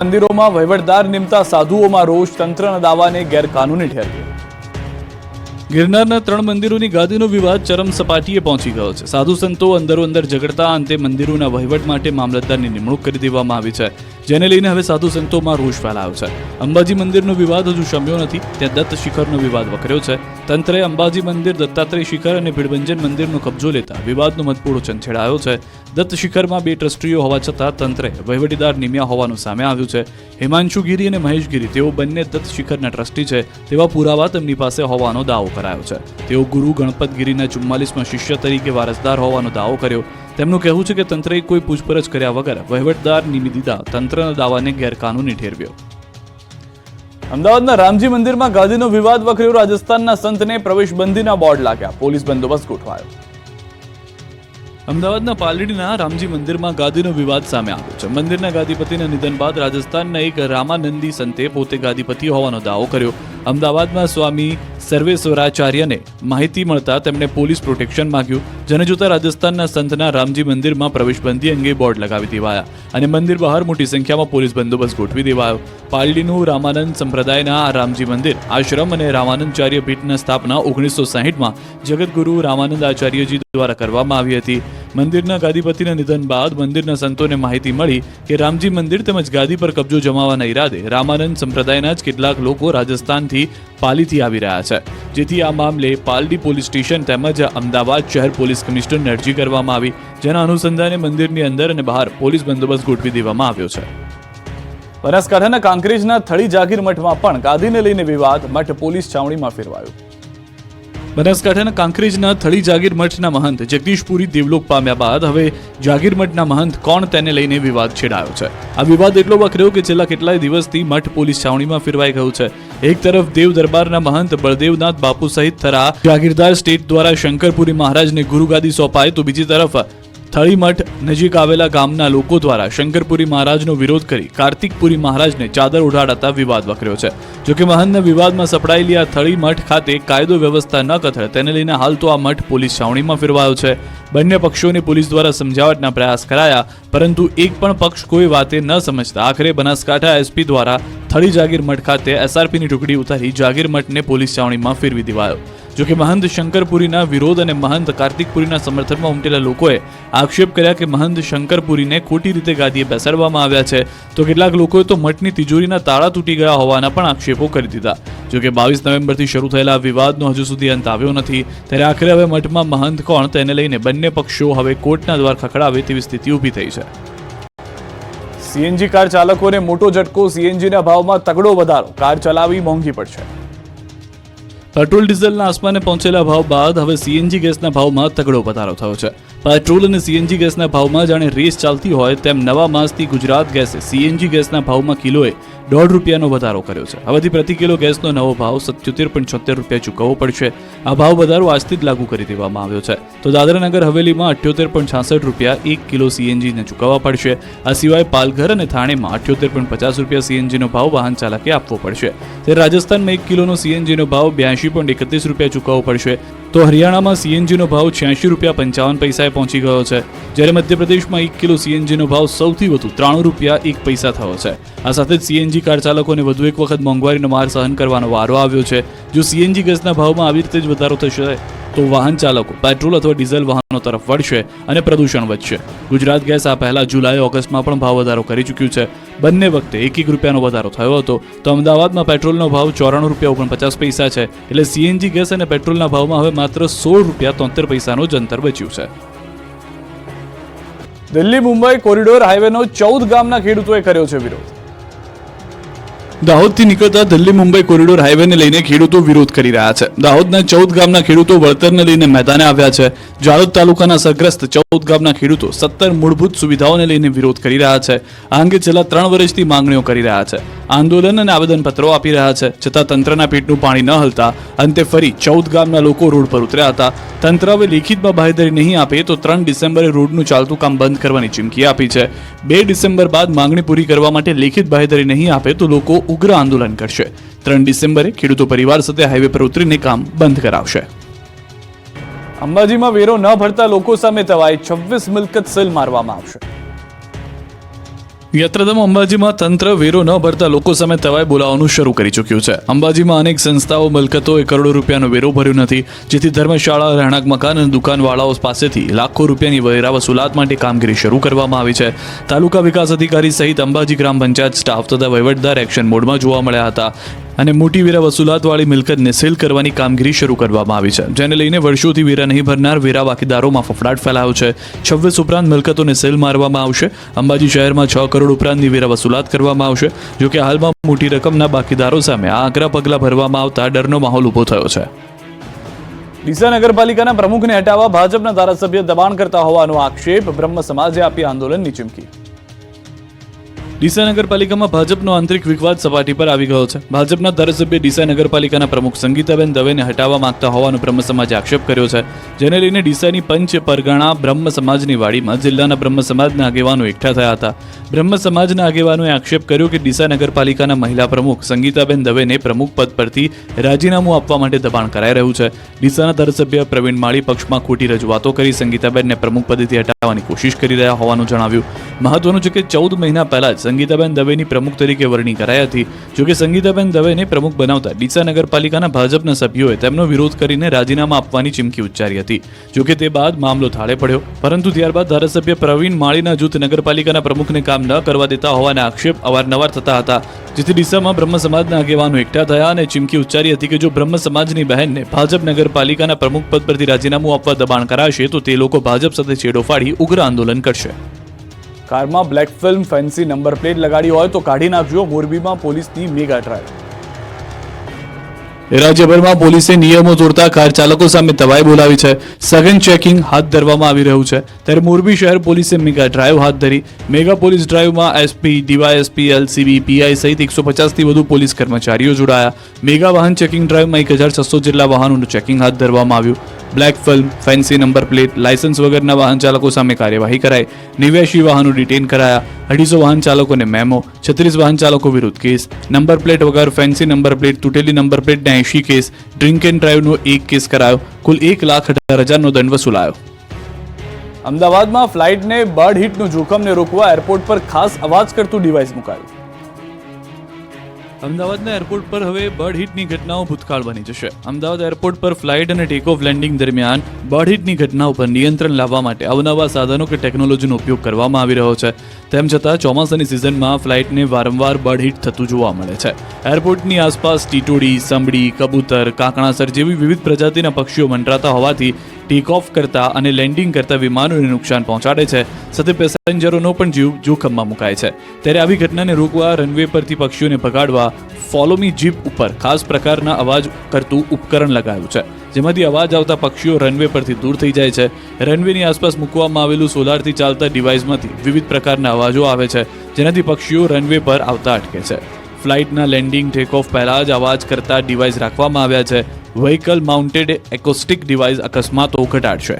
મંદિરોમાં વહીવટદાર નિમતા સાધુઓમાં રોષ, તંત્રના દાવાને ગેરકાનૂની ઠેરવ્યો. ગિરનારના 3 મંદિરોની ગાદીનો વિવાદ ચરમ સપાટીએ પહોંચી ગયો છે. સાધુ સંતો અંદરો અંદર ઝઘડતા અંતે મંદિરોના વહીવટ માટે મામલતદારની નિમણૂક કરી દેવામાં આવી છે, જેને લઈને હવે સાધુ સંતોમાં રોષ ફેલાયો છે. અંબાજી મંદિરનો વિવાદ હજુ શમ્યો નથી, ત્યાં દત્ત શિખરનો વિવાદ વકર્યો છે. તંત્રે અંબાજી મંદિર, દત્તાત્રેય શિખર અને ભીડભંજન મંદિરનો કબજો લેતા વિવાદનો મતપૂરો છંછેડાયો છે. દત્ત શિખરમાં 2 ટ્રસ્ટીઓ હોવા છતાં તંત્રે વહીવટીદાર નિમ્યા હોવાનું સામે આવ્યું છે. હિમાંશુ ગીરી અને મહેશ ગીરી, તેઓ બંને દત્ત શિખરના ટ્રસ્ટી છે તેવા પુરાવા તેમની પાસે હોવાનો દાવો કરાયો છે. તેઓ ગુરુ ગણપત ગીરીના 44માં શિષ્ય તરીકે વારસદાર હોવાનો દાવો કર્યો. તેમનું કહેવું છે કે તંત્રએ કોઈ પૂછપરછ કર્યા વગર વહીવટદાર નિમી દીધા તંત્રના દાવાને ગેરકાનૂની ઠેરવ્યો. અમદાવાદના રામજી મંદિરમાં ગાદીનો વિવાદ વકર્યો. રાજસ્થાનના સંતને પ્રવેશબંધીના બોર્ડ લાગ્યા, પોલીસ બંદોબસ્ત ગોઠવાયો. અમદાવાદના પાલડીના રામજી મંદિરમાં ગાદીનો વિવાદ સામે આવ્યો છે. મંદિરના ગાદીપતિના નિધન બાદ રાજસ્થાનના એક રામાનંદી સંતે પોતે ગાદીપતિ હોવાનો દાવો કર્યો. અમદાવાદમાં સ્વામી સર્વેશ્વરાચાર્યને માહિતી મળતા તેમણે પોલીસ પ્રોટેક્શન માંગ્યું, જેને જોતા રાજસ્થાનના સંતના રામજી મંદિરમાં પ્રવેશબંધી અંગે બોર્ડ લગાવી દેવાયા અને મંદિર બહાર મોટી સંખ્યામાં પોલીસ બંદોબસ્ત ગોઠવી દેવાયો. પાલડીનું રામાનંદ સંપ્રદાયના આ રામજી મંદિર આશ્રમ અને રામાનંદાચાર્ય પીઠના સ્થાપના 1960માં જગતગુરુ રામાનંદ આચાર્યજી દ્વારા કરવામાં આવી હતી. મંદિરના ગાદીપતિના નિધન બાદ મંદિરના સંતોને માહિતી મળી કે રામજી મંદિર તેમજ ગાદી પર કબજો જમાવવાના ઈરાદે રામાનંદ સંપ્રદાયના જ કેટલાક લોકો રાજસ્થાનથી પાલીથી આવી રહ્યા છે, જેથી આ મામલે પાલડી પોલીસ સ્ટેશન તેમજ અમદાવાદ શહેર પોલીસ કમિશનરને અરજી કરવામાં આવી, જેના અનુસંધાને મંદિરની અંદર અને બહાર પોલીસ બંદોબસ્ત ગોઠવી દેવામાં આવ્યો છે. બનાસકાંઠાના કાંકરેજના થળી જાગીર મઠમાં પણ ગાદીને લઈને વિવાદ, મઠ પોલીસ છાવણીમાં ફેરવાયો. બનાસકાંઠાના કાંકરેજના થળી જાગીર મઠના મહંત જગદીશપુરી દેવલોક પામ્યા બાદ હવે જાગીર મઠના મહંત કોણ તેને લઈને વિવાદ છેડાયો છે. આ વિવાદ એટલો વકર્યો કે છેલ્લા કેટલાય દિવસથી મઠ પોલીસ છાવણીમાં ફેરવાઈ ગયું છે. એક તરફ દેવ દરબારના મહંત બળદેવનાથ બાપુ સહિત થરા જાગીરદાર સ્ટેટ દ્વારા શંકરપુરી મહારાજને ગુરુગાદી સોંપાય, તો બીજી તરફ થળી મઠ નજીક આવેલા ગામના લોકો દ્વારા શંકરપુરી મહારાજનો વિરોધ કરી કાર્તિકપુરી મહારાજને ચાદર ઉડાડતા વિવાદ વકર્યો છે. જોકે મહંતના વિવાદમાં સપડાયેલી આ થળી મઠ ખાતે કાયદો વ્યવસ્થા ન કથળે તેને લઈને હાલ તો આ મઠ પોલીસ છાવણીમાં ફેરવાયો છે. બંને પક્ષોને પોલીસ દ્વારા સમજાવટના પ્રયાસ કરાયા, પરંતુ એક પણ પક્ષ કોઈ વાતે ન સમજતા આખરે બનાસકાંઠા એસપી દ્વારા થળી જાગીર મઠ ખાતે એસઆરપીની ટુકડી ઉતારી જાગીર મઠને પોલીસ છાવણીમાં ફેરવી દેવાયો. જોકે મહંત શંકરપુરીના વિરોધ અને મહંત કાર્તિકપુરીના સમર્થનમાં ઉમટેલા લોકોએ આક્ષેપ કર્યા કે મહંત શંકરપુરીને ખોટી રીતે ગાદીએ બેસાડવામાં આવ્યા છે, તો કેટલાક લોકોએ તો મઠની તિજોરીના તાળા તૂટી ગયા હોવાના પણ આક્ષેપો કરી દીધા. જોકે 22 નવેમ્બરથી શરૂ થયેલા વિવાદનો હજુ સુધી અંત આવ્યો નથી, ત્યારે આખરે હવે મઠમાં મહંત કોણ તેને લઈને બંને પક્ષો હવે કોર્ટના દ્વાર ખખડાવે તેવી સ્થિતિ ઊભી થઈ છે. સીએનજી કાર ચાલકોને મોટો ઝટકો, સીએનજીના ભાવમાં તગડો વધારો, કાર ચલાવવી મોંઘી પડશે. પેટ્રોલ ડીઝલના આસમાને પહોંચેલા ભાવ બાદ હવે સીએનજી ગેસના ભાવમાં તગડો વધારો થયો છે. પેટ્રોલ અને સીએનજી ગેસના ભાવમાં જાણે રેસ ચાલતી હોય તેમ નવા માસથી ગુજરાત ગેસે સીએનજી ગેસના ભાવમાં કિલોએ ₹1.5નો વધારો કર્યો છે. હવેથી પ્રતિ કિલો ગેસનો નવો ભાવ ₹77.76 ચૂકવવો પડશે. આ ભાવ વધારો આજથી જ લાગુ કરી દેવામાં આવ્યો છે. તો દાદરાનગર હવેલીમાં ₹78.66 1 કિલો સીએનજીને ચૂકવવા પડશે. આ સિવાય પાલઘર અને થાણેમાં ₹78.50 સીએનજીનો ભાવ વાહન ચાલકે આપવો પડશે. ત્યારે રાજસ્થાનમાં 1 કિલોનો સીએનજીનો ભાવ ₹82.31 ચૂકવવો પડશે. તો હરિયાણામાં સીએનજીનો ભાવ ₹86.55 પહોંચી ગયો છે. જ્યારે મધ્યપ્રદેશમાં 1 કિલો સીએનજીનો ભાવ સૌથી વધુ ₹93.01 થયો છે. આ સાથે જ સીએનજી કાર ચાલકોને વધુ એક વખત મોંઘવારીનો માર સહન કરવાનો વારો આવ્યો છે. જો સીએનજી ગેસના ભાવમાં આવી રીતે જ વધારો થશે તો વાહન ચાલકો પેટ્રોલ અથવા ડીઝલ વાહનો તરફ વળશે અને પ્રદૂષણ વધશે. ગુજરાત ગેસ આ પહેલા જુલાઈ ઓગસ્ટમાં પણ ભાવ વધારો કરી ચૂક્યું છે. બંને વખતે ₹1 વધારો થયો હતો. તો અમદાવાદમાં પેટ્રોલનો ભાવ ₹94.49 છે, એટલે સીએનજી ગેસ અને પેટ્રોલના ભાવમાં હવે માત્ર ₹16.73નું જ અંતર બચ્યું છે. દિલ્હી મુંબઈ કોરિડોર હાઈવેનો 14 ગામના ખેડૂતોએ કર્યો છે વિરોધ. દાહોદથી નીકળતા દિલ્હી મુંબઈ કોરિડોર હાઈવેને લઈને ખેડૂતો વિરોધ કરી રહ્યા છે. દાહોદના 14 ગામના ખેડૂતો વળતરને લઈને મેદાને આવ્યા છે. જાલોદ તાલુકાના અસરગ્રસ્ત 14 ગામના ખેડૂતો 17 મૂળભૂત સુવિધાઓને લઈને વિરોધ કરી રહ્યા છે. આ અંગે છેલ્લા 3 વર્ષથી માંગણીઓ કરી રહ્યા છે. આંદોલન અને આવેદનપત્રો આપી રહ્યા છે, છતાં તંત્રના પેટનું પાણી ન હલતા અંતે ફરી 14 ગામના લોકો રોડ પર ઉતર્યા હતા. તંત્ર હવે લેખિતમાં બાંહેધરી નહીં આપે તો 3 ડિસેમ્બરે રોડનું ચાલતું કામ બંધ કરવાની ચીમકી આપી છે. 2 ડિસેમ્બર બાદ માંગણી પૂરી કરવા માટે લેખિત બાંહેધરી નહીં આપે તો લોકો ઉગ્ર આંદોલન કરશે. 3 ડિસેમ્બરે ખેડૂતો પરિવાર સાથે હાઈવે પર ઉતરીને કામ બંધ કરાવશે. અંબાજીમાં વેરો ન ભરતા લોકો સામે તવાઈ 26 મિલકત સીલ મારવામાં આવશે. યાત્રાધામ અંબાજીમાં તંત્ર વેરો ન ભરતા લોકો સામે તવાઈ બોલાવવાનું શરૂ કરી ચૂક્યું છે. અંબાજીમાં અનેક સંસ્થાઓ મિલકતોએ કરોડો રૂપિયાનો વેરો ભર્યો નથી, જેથી ધર્મશાળા, રહેણાંક મકાન અને દુકાનવાળાઓ પાસેથી લાખો રૂપિયાની વેરા વસૂલાત માટે કામગીરી શરૂ કરવામાં આવી છે. તાલુકા વિકાસ અધિકારી સહિત અંબાજી ગ્રામ પંચાયત સ્ટાફ તથા વહીવટદાર એક્શન મોડમાં જોવા મળ્યા હતા અને મોટી વેરા વસૂલાતવાળી મિલકતને સીલ કરવાની કામગીરી શરૂ કરવામાં આવી છે, જેને લઈને વર્ષોથી વેરા નહીં ભરનાર વેરા બાકીદારોમાં ફફડાટ ફેલાયો છે. 26 ઉપરાંત મિલકતોને સીલ મારવામાં આવશે. અંબાજી શહેરમાં 6 કરોડ ઉપરાંતની વેરા વસૂલાત કરવામાં આવશે. જોકે હાલમાં મોટી રકમના બાકીદારો સામે આ આકરા પગલાં ભરવામાં આવતા ડરનો માહોલ ઊભો થયો છે. ડીસા નગરપાલિકાના પ્રમુખને હટાવવા ભાજપના ધારાસભ્ય દબાણ કરતા હોવાનો આક્ષેપ, બ્રહ્મ સમાજે આપી આંદોલનની ચીમકી. ડીસા નગરપાલિકામાં ભાજપનો આંતરિક વિવાદ સપાટી પર આવી ગયો છે. ભાજપના ધારાસભ્ય ડીસા નગરપાલિકાના પ્રમુખ સંગીતાબેન દવેને હટાવવા માંગતા હોવાનો બ્રહ્મ સમાજે આક્ષેપ કર્યો છે, જેને લઈને ડીસાની પંચ પરગણા બ્રહ્મ સમાજની વાડીમાં જિલ્લાના બ્રહ્મ સમાજના આગેવાનો એકઠા થયા હતા. બ્રહ્મ સમાજના આગેવાનોએ આક્ષેપ કર્યો કે ડીસા નગરપાલિકાના મહિલા પ્રમુખ સંગીતાબેન દવેને પ્રમુખ પદ પરથી રાજીનામું આપવા માટે દબાણ કરાઈ રહ્યું છે. ડીસાના ધારાસભ્ય પ્રવીણ માળી પક્ષમાં ખોટી રજૂઆતો કરી સંગીતાબેનને પ્રમુખ પદેથી હટાવવાની કોશિશ કરી રહ્યા હોવાનું જણાવ્યું. મહત્વનું છે કે 14 મહિના પહેલા જ સંગીતાબેન દવેની પ્રમુખ તરીકે વરણી કરાઈ હતી. જોકે સંગીતાબેન દવેને પ્રમુખ બનાવતા ડીસા નગરપાલિકાના ભાજપના સભ્યોએ તેમનો વિરોધ કરીને રાજીનામા આપવાની ચીમકી ઉચ્ચારી હતી. જોકે તે બાદ મામલો થાળે પડ્યો, પરંતુ ત્યારબાદ ધારાસભ્ય પ્રવીણ માળીના જૂથ નગરપાલિકાના પ્રમુખને કામ ન કરવા દેતા હોવાના આક્ષેપ અવારનવાર થતા હતા, જેથી ડીસામાં બ્રહ્મ સમાજના આગેવાનો એકઠા થયા અને ચીમકી ઉચ્ચારી હતી કે જો બ્રહ્મ સમાજની બહેનને ભાજપ નગરપાલિકાના પ્રમુખ પદ પરથી રાજીનામું આપવા દબાણ કરાશે તો તે લોકો ભાજપ સાથે છેડો ફાડી ઉગ્ર આંદોલન કરશે. કારમાં black film fancy number plate લગાડી હોય તો કાઢી નાખજો, મોરબીમાં પોલીસની મેગા ડ્રાઈવ. રાજ્યભરમાં પોલીસે નિયમો તોડતા કાર ચાલકો સામે તવાઈ બોલાવી છે. સઘન ચેકિંગ હાથ ધરવામાં આવી રહ્યું છે, ત્યારે મોરબી શહેર પોલીસે મેગા ડ્રાઈવ હાથ ધરી. મેગા પોલીસ ડ્રાઈવમાં એસપી, ડીવાયએસપી, એલસીબી, પીઆઈ સહિત 150થી વધુ પોલીસ કર્મચારીઓ જોડાયા. મેગા વાહન ચેકિંગ ડ્રાઈવમાં 1600 જેટલા વાહનોનું ચેકિંગ હાથ ધરવામાં આવ્યું. Black film, fancy number plate, licence વગરના વાહન ચાલકો સામે કાર્યવાહી કરાઈ. 89 વાહનો ડિટેન કરાયા. 250 વાહન ચાલકોને મેમો, 36 વાહન ચાલકો વિરુદ્ધ કેસ, નંબર પ્લેટ વગર ફેન્સી નંબર પ્લેટ, તૂટેલી નંબર પ્લેટના 80 કેસ, ડ્રિંક એન્ડ ડ્રાઈવનો 1 કેસ કરાયો. કુલ 1,18,000નો દંડ વસૂલાયો. અમદાવાદમાં ફ્લાઇટને બર્ડ હિટનું જોખમને રોકવા એરપોર્ટ પર ખાસ અવાજ કરતું ડિવાઇસ મુકાયું. અમદાવાદના એરપોર્ટ પર હવે બર્ડ હિટની ઘટનાઓ ભૂતકાળ બની જશે. અમદાવાદ એરપોર્ટ પર ફ્લાઇટ અને ટેક ઓફ લેન્ડિંગ દરમિયાન બર્ડ હિટની ઘટનાઓ પર નિયંત્રણ લાવવા માટે અવનવા સાધનો કે ટેકનોલોજીનો ઉપયોગ કરવામાં આવી રહ્યો છે. તેમ છતાં ચોમાસાની સિઝનમાં ફ્લાઇટને વારંવાર બર્ડ હિટ થતું જોવા મળે છે. એરપોર્ટની આસપાસ ટીટોડી, સંભડી, કબૂતર, કાંકણાસર જેવી વિવિધ પ્રજાતિના પક્ષીઓ મંડરાતા હોવાથી ટેક ઓફ કરતા અને લેન્ડિંગ કરતા વિમાનોને નુકસાન પહોંચાડે છે, સાથે પેસેન્જરોનો પણ જીવ જોખમમાં મુકાય છે. ત્યારે આવી ઘટનાને રોકવા રનવે પરથી પક્ષીઓને ભગાડવા ફોલો મી જીપ ઉપર ખાસ પ્રકારના અવાજ કરતું ઉપકરણ લગાવ્યું છે, જેમાંથી અવાજ આવતા પક્ષીઓ રનવે પરથી દૂર થઈ જાય છે. રનવેની આસપાસ મૂકવામાં આવેલું સોલારથી ચાલતા ડિવાઇસમાંથી વિવિધ પ્રકારના અવાજો આવે છે, જેનાથી પક્ષીઓ રનવે પર આવતા અટકે છે. ફ્લાઇટના લેન્ડિંગ ટેક ઓફ પહેલા જ અવાજ કરતા ડિવાઇસ રાખવામાં આવ્યા છે. વ્હીકલ માઉન્ટેડ એકોસ્ટિક ડિવાઇસ અકસ્માતો ઘટાડશે.